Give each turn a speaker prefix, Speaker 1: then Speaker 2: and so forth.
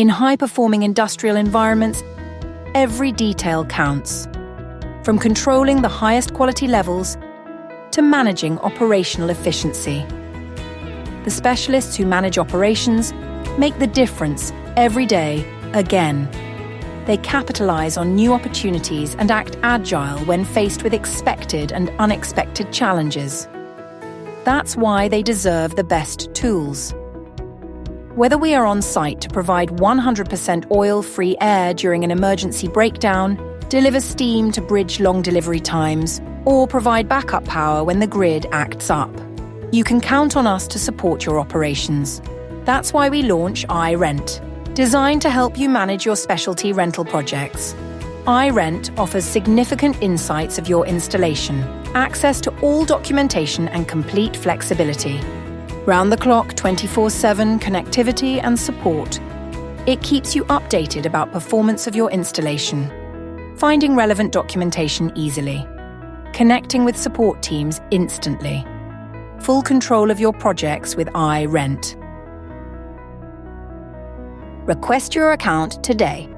Speaker 1: In high-performing industrial environments, every detail counts. From controlling the highest quality levels to managing operational efficiency. The specialists who manage operations make the difference every day again. They capitalize on new opportunities and act agile when faced with expected and unexpected challenges. That's why they deserve the best tools. Whether we are on site to provide 100% oil-free air during an emergency breakdown, deliver steam to bridge long delivery times, or provide backup power when the grid acts up, you can count on us to support your operations. That's why we launch iRent, designed to help you manage your specialty rental projects. iRent offers significant insights of your installation, access to all documentation and complete flexibility. Round-the-clock 24/7 connectivity and support. It keeps you updated about performance of your installation, finding relevant documentation easily, connecting with support teams instantly. Full control of your projects with iRent. Request your account today.